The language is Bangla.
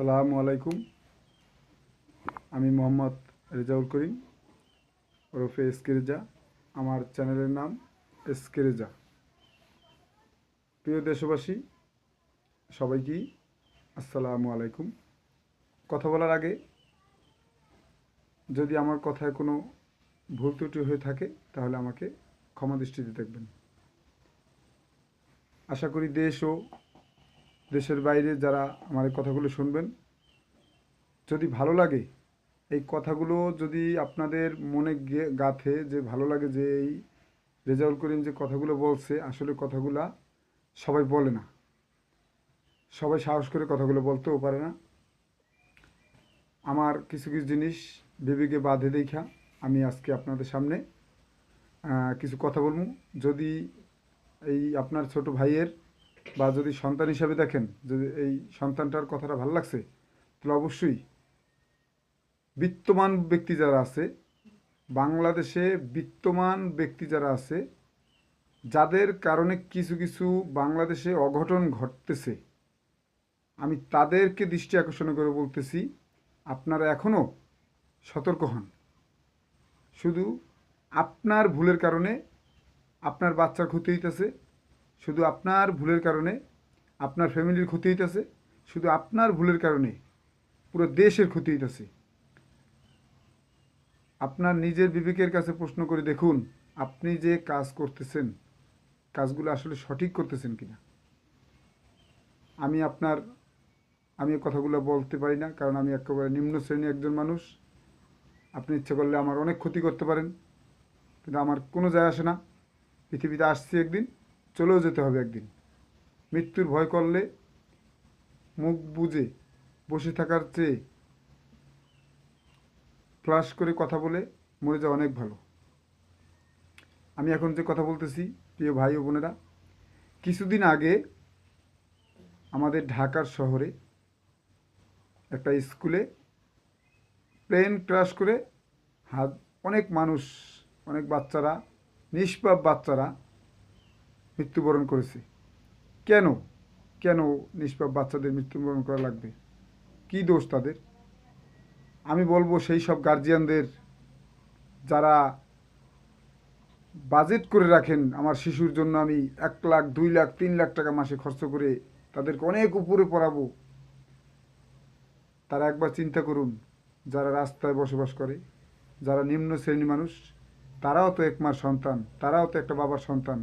আসসালামু আলাইকুম। আমি মোহাম্মদ রেজাউল করিম ওরফে এসকে রেজা। আমার চ্যানেলের নাম এসকে রেজা। প্রিয় দেশবাসী, সবাইকেই আসসালামু আলাইকুম। কথা বলার আগে যদি আমার কথায় কোনো ভুল ত্রুটি হয়ে থাকে তাহলে আমাকে ক্ষমা দৃষ্টিতে দেখবেন। আশা করি দেশ ও দেশের বাইরে যারা আমার এই কথাগুলো শুনবেন, যদি ভালো লাগে, এই কথাগুলো যদি আপনাদের মনে গাঁথে যে ভালো লাগে যে এই রেজাউল করিম যে কথাগুলো বলছে, আসলে কথাগুলা সবাই বলে না, সবাই সাহস করে কথাগুলো বলতেও পারে না। আমার কিছু কিছু জিনিস বিবেকে বাঁধে দেখা আমি আজকে আপনাদের সামনে কিছু কথা বলবো। যদি এই আপনার ছোট ভাইয়ের বা যদি সন্তান হিসাবে দেখেন, যদি এই সন্তানটার কথাটা ভালো লাগছে, তাহলে অবশ্যই বিত্তমান ব্যক্তি যারা আছে, বাংলাদেশে বিত্তমান ব্যক্তি যারা আছে, যাদের কারণে কিছু কিছু বাংলাদেশে অঘটন ঘটতেছে, আমি তাদেরকে দৃষ্টি আকর্ষণ করে বলতেছি, আপনারা এখনও সতর্ক হন। শুধু আপনার ভুলের কারণে আপনার বাচ্চার ক্ষতি হইতেছে, শুধু আপনার ভুলের কারণে আপনার ফ্যামিলির ক্ষতি হইতেছে, শুধু আপনার ভুলের কারণে পুরো দেশের ক্ষতি হইতেছে। আপনার নিজের বিবেকের কাছে প্রশ্ন করে দেখুন, আপনি যে কাজ করতেছেন, কাজগুলো আসলে সঠিক করতেছেন কিনা। আমি এই কথাগুলো বলতে পারি না, কারণ আমি একেবারে নিম্ন শ্রেণীর একজন মানুষ। আপনি ইচ্ছে করলে আমার অনেক ক্ষতি করতে পারেন, কিন্তু আমার কোনো যায় আসে না। পৃথিবীতে আসছি একদিন, চলেও যেতে হবে একদিন। মৃত্যুর ভয় করলে মুখ বুজে বসে থাকার চেয়ে ফ্লাশ করে কথা বলে মরে যাওয়া অনেক ভালো। আমি এখন যে কথা বলতেছি, প্রিয় ভাই ও বোনেরা, কিছুদিন আগে আমাদের ঢাকার শহরে একটা স্কুলে প্লেন ক্র্যাশ করে অনেক মানুষ, অনেক বাচ্চারা, নিষ্পাপ বাচ্চারা মৃত্যুবরণ করেছে। কেন কেন নিষ্পাপ বাচ্চাদের মৃত্যুবরণ করা লাগবে? কি দোষ তাদের? আমি বলবো সেই সব গার্জিয়ানদের যারা বাজেট করে রাখেন, আমার শিশুর জন্য আমি 1 লাখ 2 লাখ 3 লাখ টাকা মাসে খরচ করে তাদেরকে অনেক উপরে পড়াবো, তারা একবার চিন্তা করুন, যারা রাস্তায় বসবাস করে, যারা নিম্ন শ্রেণীর মানুষ, তারাও তো এক মার সন্তান, তারাও তো একটা বাবার সন্তান।